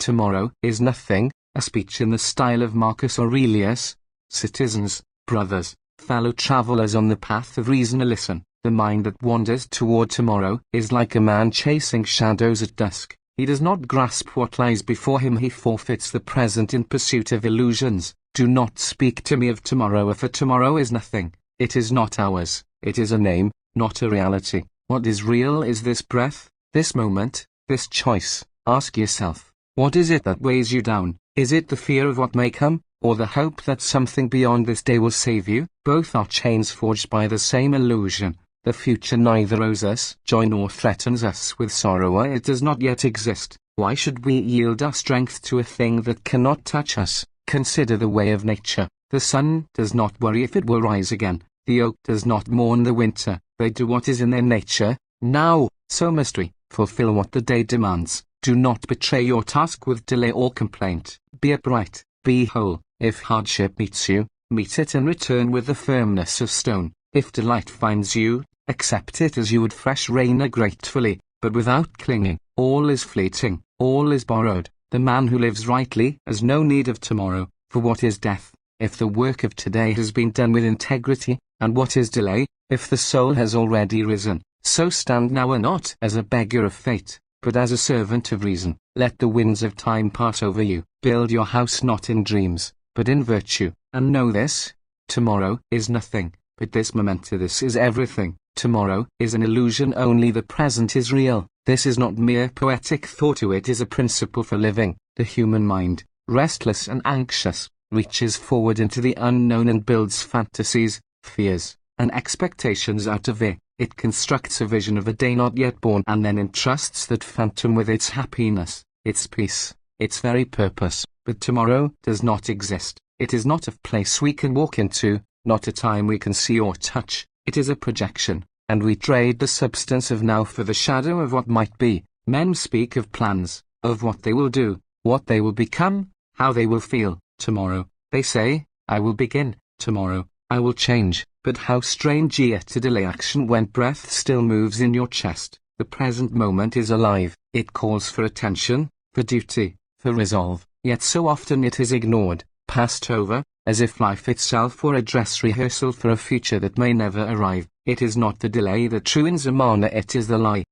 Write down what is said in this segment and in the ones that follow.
Tomorrow is nothing, a speech in the style of Marcus Aurelius. Citizens, brothers, fellow travelers on the path of reason, listen. The mind that wanders toward tomorrow is like a man chasing shadows at dusk. He does not grasp what lies before him. He forfeits the present in pursuit of illusions. Do not speak to me of tomorrow, for tomorrow is nothing. It is not ours. It is a name, not a reality. What is real is this breath, this moment, this choice. Ask yourself, what is it that weighs you down? Is it the fear of what may come, or the hope that something beyond this day will save you? Both are chains forged by the same illusion. The future neither owes us joy nor threatens us with sorrow, or it does not yet exist. Why should we yield our strength to a thing that cannot touch us? Consider the way of nature. The sun does not worry if it will rise again. The oak does not mourn the winter. They do what is in their nature. Now, so must we. Fulfill what the day demands. Do not betray your task with delay or complaint. Be upright, be whole. If hardship meets you, meet it and return with the firmness of stone. If delight finds you, accept it as you would fresh rain gratefully, but without clinging. All is fleeting, all is borrowed. The man who lives rightly has no need of tomorrow, for what is death, if the work of today has been done with integrity, and what is delay, if the soul has already risen? So stand now, and not as a beggar of fate, but as a servant of reason. Let the winds of time pass over you. Build your house not in dreams, but in virtue, and know this: tomorrow is nothing, but this moment. This is everything. Tomorrow is an illusion, only the present is real. This is not mere poetic thought, it is a principle for living. The human mind, restless and anxious, reaches forward into the unknown and builds fantasies, fears, and expectations out of it. It constructs a vision of a day not yet born, and then entrusts that phantom with its happiness, its peace, its very purpose. But tomorrow does not exist. It is not a place we can walk into, not a time we can see or touch. It is a projection, and we trade the substance of now for the shadow of what might be. Men speak of plans, of what they will do, what they will become, how they will feel. Tomorrow, they say, I will begin. Tomorrow, I will change. But how strange yet to delay action when breath still moves in your chest. The present moment is alive. It calls for attention, for duty, for resolve. Yet so often it is ignored, passed over, as if life itself were a dress rehearsal for a future that may never arrive. It is not the delay that ruins a man, it is the lie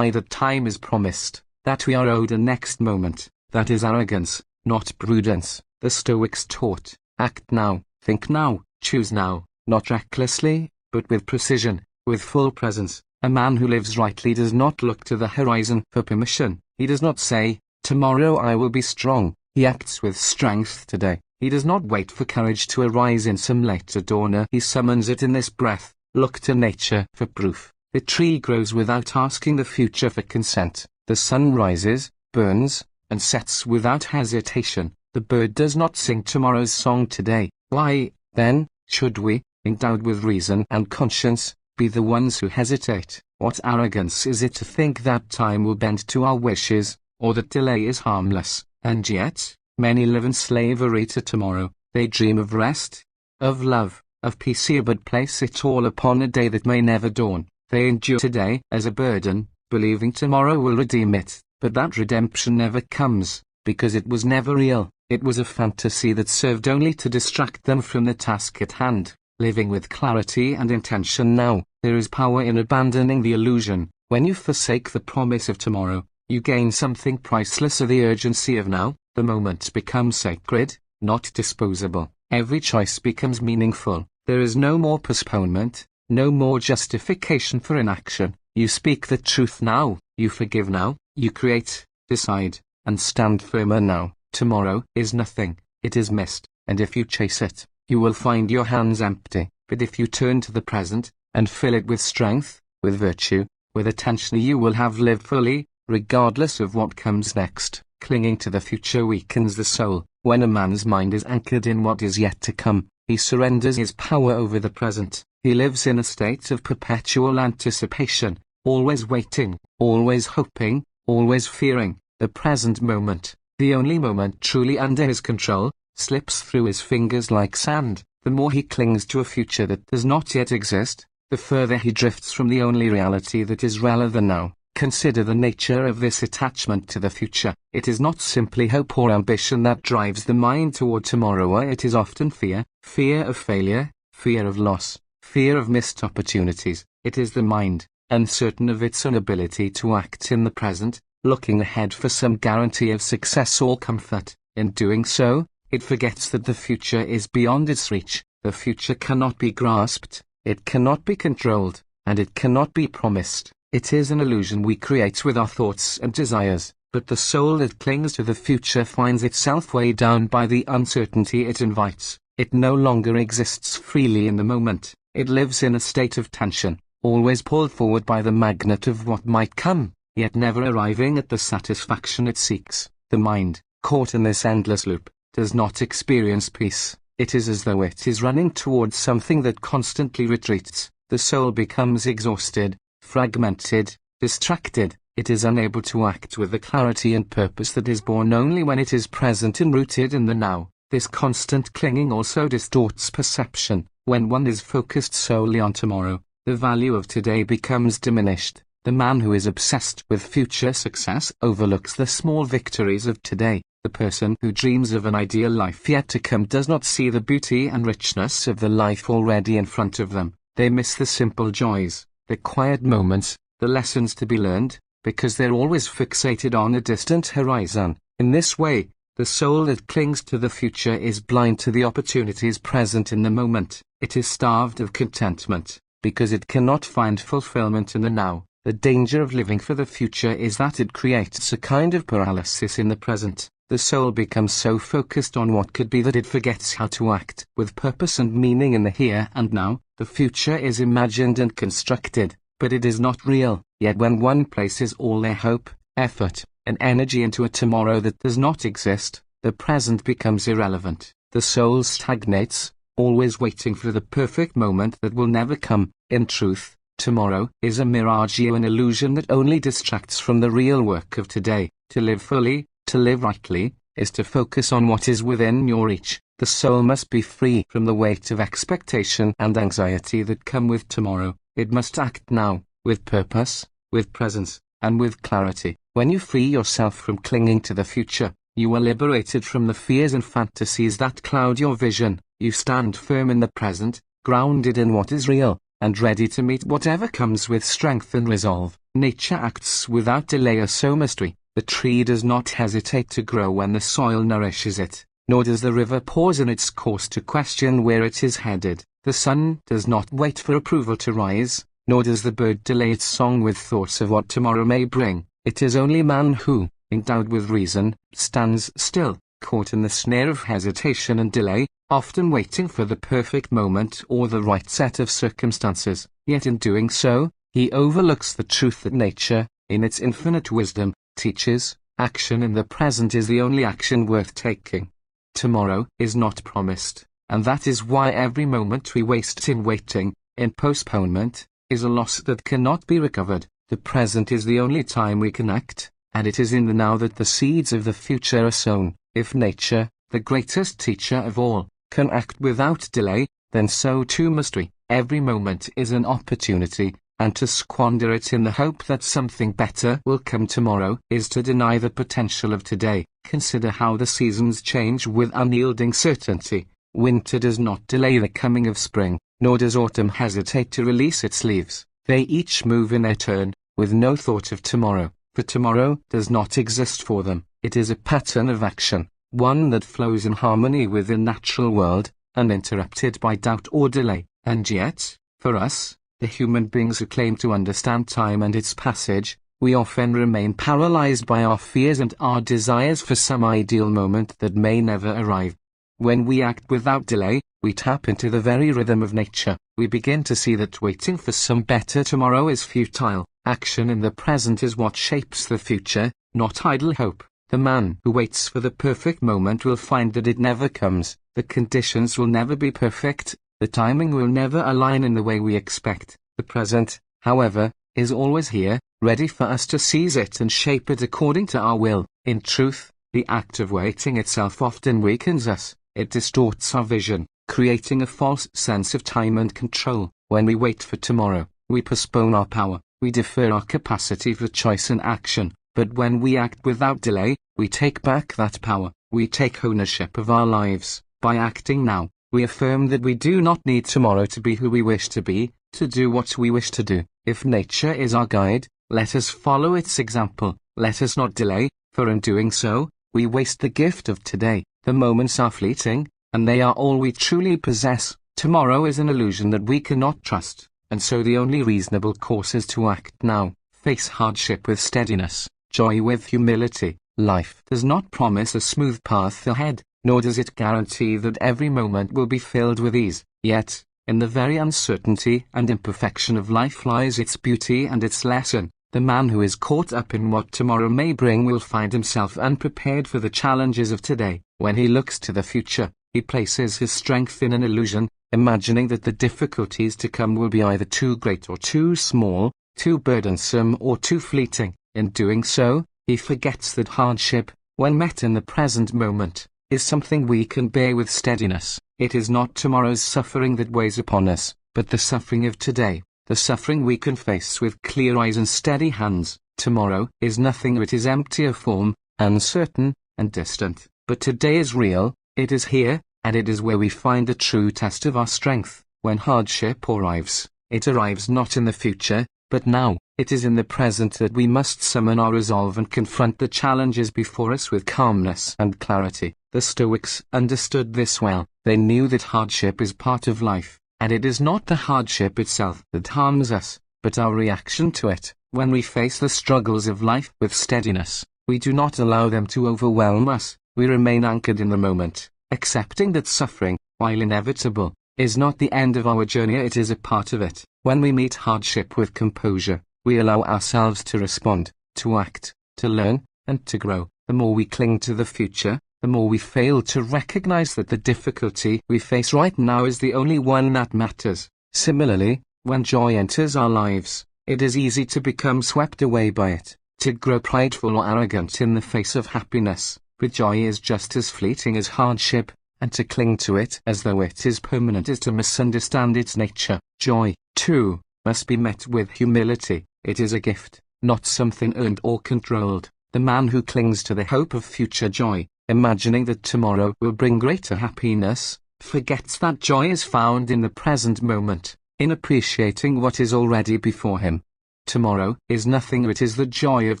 that time is promised, that we are owed a next moment. That is arrogance, not prudence. The Stoics taught, act now, think now, choose now, not recklessly, but with precision, with full presence. A man who lives rightly does not look to the horizon for permission. He does not say, tomorrow I will be strong. He acts with strength today. He does not wait for courage to arise in some later dawn. He summons it in this breath. Look to nature for proof. The tree grows without asking the future for consent. The sun rises, burns, and sets without hesitation. The bird does not sing tomorrow's song today. Why, then, should we, endowed with reason and conscience, be the ones who hesitate? What arrogance is it to think that time will bend to our wishes, or that delay is harmless? And yet, many live in slavery to tomorrow. They dream of rest, of love, of peace here, but place it all upon a day that may never dawn. They endure today as a burden, believing tomorrow will redeem it, but that redemption never comes, because it was never real. It was a fantasy that served only to distract them from the task at hand. Living with clarity and intention now, there is power in abandoning the illusion. When you forsake the promise of tomorrow, you gain something priceless, the urgency of now. The moment becomes sacred, not disposable. Every choice becomes meaningful. There is no more postponement, no more justification for inaction. You speak the truth now, you forgive now, you create, decide, and stand firmer now. Tomorrow is nothing, it is mist, and if you chase it, you will find your hands empty. But if you turn to the present, and fill it with strength, with virtue, with attention, you will have lived fully, regardless of what comes next. Clinging to the future weakens the soul. When a man's mind is anchored in what is yet to come, he surrenders his power over the present. He lives in a state of perpetual anticipation, always waiting, always hoping, always fearing. The present moment, the only moment truly under his control, slips through his fingers like sand. The more he clings to a future that does not yet exist, the further he drifts from the only reality that is realer than now. Consider the nature of this attachment to the future. It is not simply hope or ambition that drives the mind toward tomorrow. It is often fear, fear of failure, fear of loss, fear of missed opportunities. It is the mind, uncertain of its own ability to act in the present, looking ahead for some guarantee of success or comfort. In doing so, it forgets that the future is beyond its reach. The future cannot be grasped, it cannot be controlled, and it cannot be promised. It is an illusion we create with our thoughts and desires, but the soul that clings to the future finds itself weighed down by the uncertainty it invites. It no longer exists freely in the moment. It lives in a state of tension, always pulled forward by the magnet of what might come, yet never arriving at the satisfaction it seeks. The mind, caught in this endless loop, does not experience peace. It is as though it is running towards something that constantly retreats. The soul becomes exhausted, fragmented, distracted. It is unable to act with the clarity and purpose that is born only when it is present and rooted in the now. This constant clinging also distorts perception. When one is focused solely on tomorrow, the value of today becomes diminished. The man who is obsessed with future success overlooks the small victories of today. The person who dreams of an ideal life yet to come does not see the beauty and richness of the life already in front of them. They miss the simple joys, the quiet moments, the lessons to be learned, because they're always fixated on a distant horizon. In this way, the soul that clings to the future is blind to the opportunities present in the moment. It is starved of contentment, because it cannot find fulfillment in the now. The danger of living for the future is that it creates a kind of paralysis in the present. The soul becomes so focused on what could be that it forgets how to act with purpose and meaning in the here and now. The future is imagined and constructed, but it is not real. Yet when one places all their hope, effort, and energy into a tomorrow that does not exist, the present becomes irrelevant. The soul stagnates, always waiting for the perfect moment that will never come. In truth, tomorrow is a mirage, an illusion that only distracts from the real work of today. To live fully, to live rightly, is to focus on what is within your reach. The soul must be free from the weight of expectation and anxiety that come with tomorrow. It must act now, with purpose, with presence, and with clarity. When you free yourself from clinging to the future, you are liberated from the fears and fantasies that cloud your vision. You stand firm in the present, grounded in what is real, and ready to meet whatever comes with strength and resolve. Nature acts without delay or sophistry. The tree does not hesitate to grow when the soil nourishes it, nor does the river pause in its course to question where it is headed. The sun does not wait for approval to rise, nor does the bird delay its song with thoughts of what tomorrow may bring. It is only man who, endowed with reason, stands still, caught in the snare of hesitation and delay, often waiting for the perfect moment or the right set of circumstances. Yet in doing so, he overlooks the truth that nature, in its infinite wisdom, teaches. Action in the present is the only action worth taking. Tomorrow is not promised, and that is why every moment we waste in waiting, in postponement, is a loss that cannot be recovered. The present is the only time we can act, and it is in the now that the seeds of the future are sown. If nature, the greatest teacher of all, can act without delay, then so too must we. Every moment is an opportunity, and to squander it in the hope that something better will come tomorrow is to deny the potential of today. Consider how the seasons change with unyielding certainty. Winter does not delay the coming of spring, nor does autumn hesitate to release its leaves. They each move in their turn, with no thought of tomorrow, for tomorrow does not exist for them. It is a pattern of action, one that flows in harmony with the natural world, uninterrupted by doubt or delay. And yet, for us, the human beings who claim to understand time and its passage, we often remain paralyzed by our fears and our desires for some ideal moment that may never arrive. When we act without delay, we tap into the very rhythm of nature. We begin to see that waiting for some better tomorrow is futile. Action in the present is what shapes the future, not idle hope. The man who waits for the perfect moment will find that it never comes. The conditions will never be perfect. The timing will never align in the way we expect. The present, however, is always here, ready for us to seize it and shape it according to our will. In truth, the act of waiting itself often weakens us. It distorts our vision, creating a false sense of time and control. When we wait for tomorrow, we postpone our power, we defer our capacity for choice and action, but when we act without delay, we take back that power. We take ownership of our lives. By acting now, we affirm that we do not need tomorrow to be who we wish to be, to do what we wish to do. If nature is our guide, let us follow its example. Let us not delay, for in doing so, we waste the gift of today. The moments are fleeting, and they are all we truly possess. Tomorrow is an illusion that we cannot trust, and so the only reasonable course is to act now. Face hardship with steadiness, joy with humility. Life does not promise a smooth path ahead, nor does it guarantee that every moment will be filled with ease. Yet, in the very uncertainty and imperfection of life lies its beauty and its lesson. The man who is caught up in what tomorrow may bring will find himself unprepared for the challenges of today. When he looks to the future, he places his strength in an illusion, imagining that the difficulties to come will be either too great or too small, too burdensome or too fleeting. In doing so, he forgets that hardship, when met in the present moment, is something we can bear with steadiness. It is not tomorrow's suffering that weighs upon us, but the suffering of today, the suffering we can face with clear eyes and steady hands. Tomorrow is nothing, it is empty of form, uncertain, and distant. But today is real, it is here, and it is where we find the true test of our strength. When hardship arrives, it arrives not in the future, but now. It is in the present that we must summon our resolve and confront the challenges before us with calmness and clarity. The Stoics understood this well. They knew that hardship is part of life, and it is not the hardship itself that harms us, but our reaction to it. When we face the struggles of life with steadiness, we do not allow them to overwhelm us. We remain anchored in the moment, accepting that suffering, while inevitable, is not the end of our journey, it is a part of it. When we meet hardship with composure, we allow ourselves to respond, to act, to learn, and to grow. The more we cling to the future, the more we fail to recognize that the difficulty we face right now is the only one that matters. Similarly, when joy enters our lives, it is easy to become swept away by it, to grow prideful or arrogant in the face of happiness. But joy is just as fleeting as hardship, and to cling to it as though it is permanent is to misunderstand its nature. Joy, too, must be met with humility. It is a gift, not something earned or controlled. The man who clings to the hope of future joy, imagining that tomorrow will bring greater happiness, forgets that joy is found in the present moment, in appreciating what is already before him. Tomorrow is nothing, it is the joy of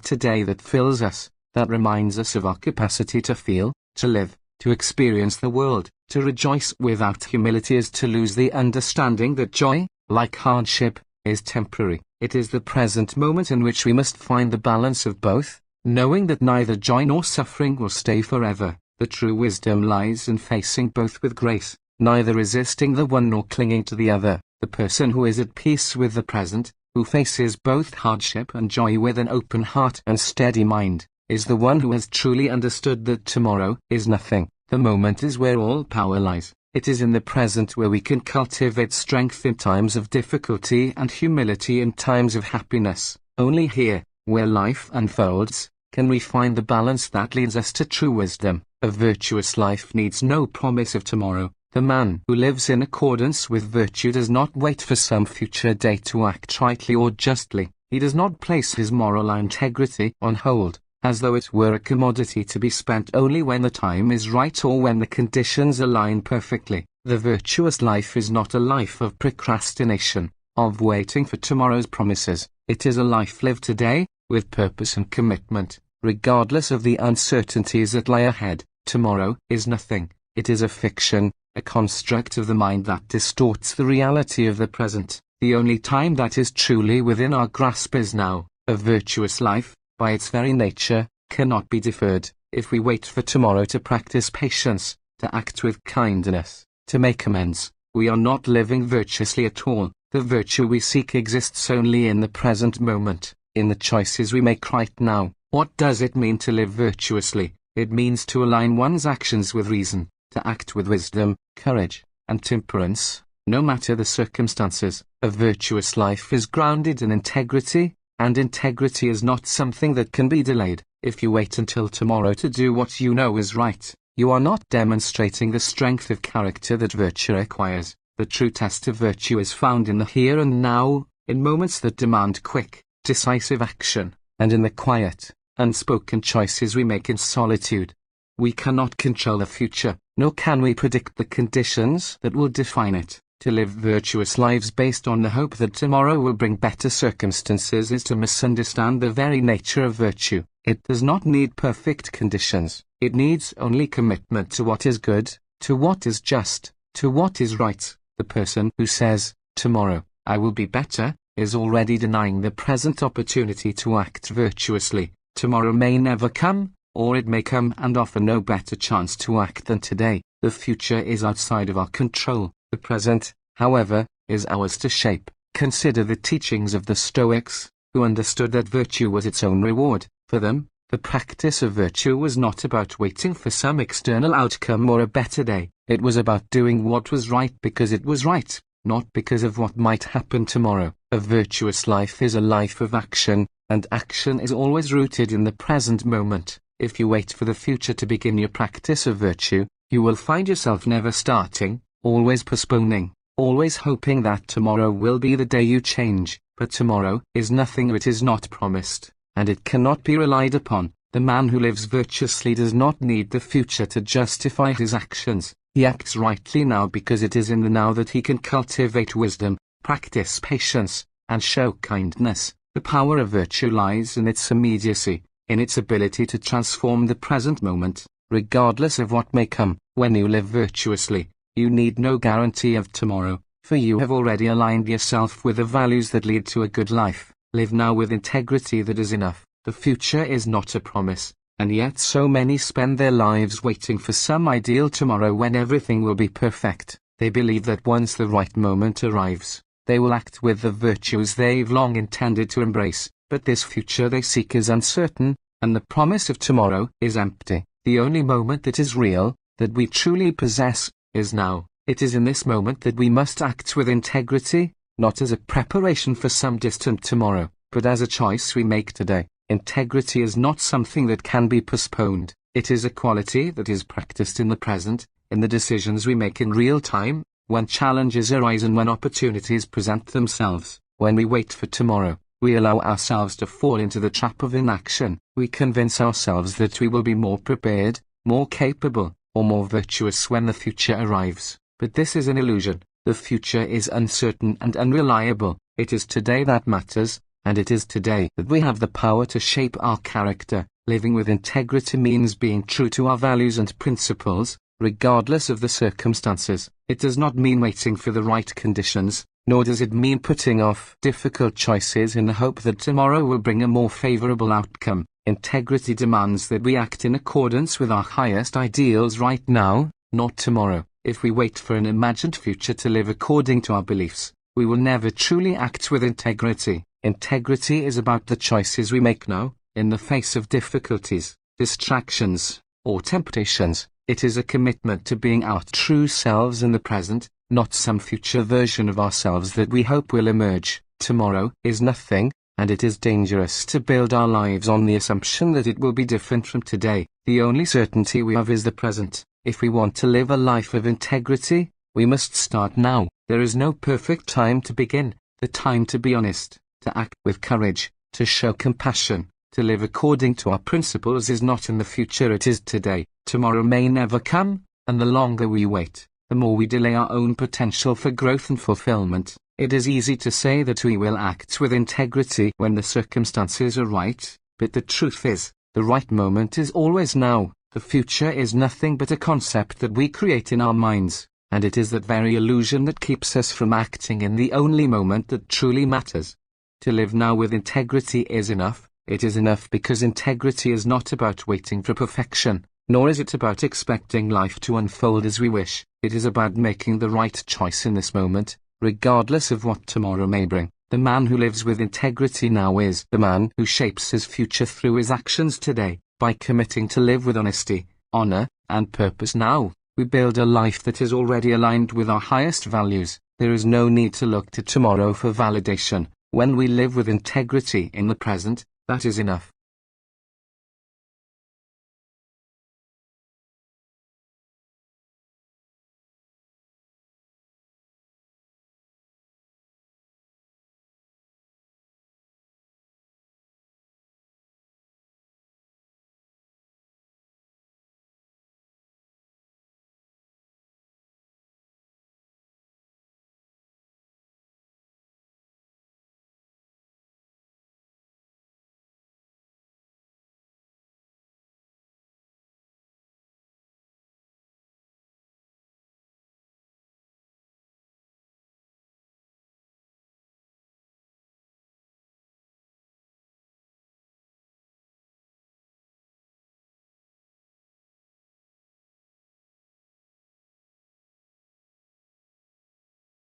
today that fills us, that reminds us of our capacity to feel, to live, to experience the world. To rejoice without humility is to lose the understanding that joy, like hardship, is temporary. It is the present moment in which we must find the balance of both, knowing that neither joy nor suffering will stay forever. The true wisdom lies in facing both with grace, neither resisting the one nor clinging to the other. The person who is at peace with the present, who faces both hardship and joy with an open heart and steady mind, is the one who has truly understood that tomorrow is nothing. The moment is where all power lies. It is in the present where we can cultivate strength in times of difficulty and humility in times of happiness. Only here, where life unfolds, can we find the balance that leads us to true wisdom. A virtuous life needs no promise of tomorrow. The man who lives in accordance with virtue does not wait for some future day to act rightly or justly. He does not place his moral integrity on hold, as though it were a commodity to be spent only when the time is right or when the conditions align perfectly. The virtuous life is not a life of procrastination, of waiting for tomorrow's promises. It is a life lived today, with purpose and commitment, regardless of the uncertainties that lie ahead. Tomorrow is nothing. It is a fiction, a construct of the mind that distorts the reality of the present. The only time that is truly within our grasp is now. A virtuous life, by its very nature, cannot be deferred. If we wait for tomorrow to practice patience, to act with kindness, to make amends, we are not living virtuously at all. The virtue we seek exists only in the present moment, in the choices we make right now. What does it mean to live virtuously? It means to align one's actions with reason, to act with wisdom, courage, and temperance, no matter the circumstances. A virtuous life is grounded in integrity, and integrity is not something that can be delayed. If you wait until tomorrow to do what you know is right, you are not demonstrating the strength of character that virtue requires. The true test of virtue is found in the here and now, in moments that demand quick, decisive action, and in the quiet, unspoken choices we make in solitude. We cannot control the future, nor can we predict the conditions that will define it. To live virtuous lives based on the hope that tomorrow will bring better circumstances is to misunderstand the very nature of virtue. It does not need perfect conditions. It needs only commitment to what is good, to what is just, to what is right. The person who says, "Tomorrow, I will be better," is already denying the present opportunity to act virtuously. Tomorrow may never come, or it may come and offer no better chance to act than today. The future is outside of our control. The present, however, is ours to shape. Consider the teachings of the Stoics, who understood that virtue was its own reward. For them, the practice of virtue was not about waiting for some external outcome or a better day. It was about doing what was right because it was right, not because of what might happen tomorrow. A virtuous life is a life of action, and action is always rooted in the present moment. If you wait for the future to begin your practice of virtue, you will find yourself never starting, always postponing, always hoping that tomorrow will be the day you change. But tomorrow is nothing, it is not promised, and it cannot be relied upon. The man who lives virtuously does not need the future to justify his actions. He acts rightly now because it is in the now that he can cultivate wisdom, practice patience, and show kindness. The power of virtue lies in its immediacy, in its ability to transform the present moment, regardless of what may come. When you live virtuously, you need no guarantee of tomorrow, for you have already aligned yourself with the values that lead to a good life. Live now with integrity, that is enough. The future is not a promise, and yet so many spend their lives waiting for some ideal tomorrow when everything will be perfect. They believe that once the right moment arrives, they will act with the virtues they've long intended to embrace, but this future they seek is uncertain, and the promise of tomorrow is empty. The only moment that is real, that we truly possess, is now. It is in this moment that we must act with integrity, not as a preparation for some distant tomorrow, but as a choice we make today. Integrity is not something that can be postponed. It is a quality that is practiced in the present, in the decisions we make in real time, when challenges arise and when opportunities present themselves. When we wait for tomorrow, we allow ourselves to fall into the trap of inaction. We convince ourselves that we will be more prepared, more capable, or more virtuous when the future arrives. But this is an illusion. The future is uncertain and unreliable. It is today that matters, and it is today that we have the power to shape our character. Living with integrity means being true to our values and principles, regardless of the circumstances. It does not mean waiting for the right conditions, nor does it mean putting off difficult choices in the hope that tomorrow will bring a more favorable outcome. Integrity demands that we act in accordance with our highest ideals right now, not tomorrow. If we wait for an imagined future to live according to our beliefs, we will never truly act with integrity. Integrity is about the choices we make now, in the face of difficulties, distractions, or temptations. It is a commitment to being our true selves in the present, not some future version of ourselves that we hope will emerge. Tomorrow is nothing, and it is dangerous to build our lives on the assumption that it will be different from today. The only certainty we have is the present. If we want to live a life of integrity, we must start now. There is no perfect time to begin. The time to be honest, to act with courage, to show compassion, to live according to our principles is not in the future, it is today. Tomorrow may never come, and the longer we wait, the more we delay our own potential for growth and fulfillment. It is easy to say that we will act with integrity when the circumstances are right, but the truth is, the right moment is always now. The future is nothing but a concept that we create in our minds, and it is that very illusion that keeps us from acting in the only moment that truly matters. To live now with integrity is enough. It is enough because integrity is not about waiting for perfection, nor is it about expecting life to unfold as we wish. It is about making the right choice in this moment, regardless of what tomorrow may bring. The man who lives with integrity now is the man who shapes his future through his actions today. By committing to live with honesty, honor, and purpose now, we build a life that is already aligned with our highest values. There is no need to look to tomorrow for validation. When we live with integrity in the present, that is enough.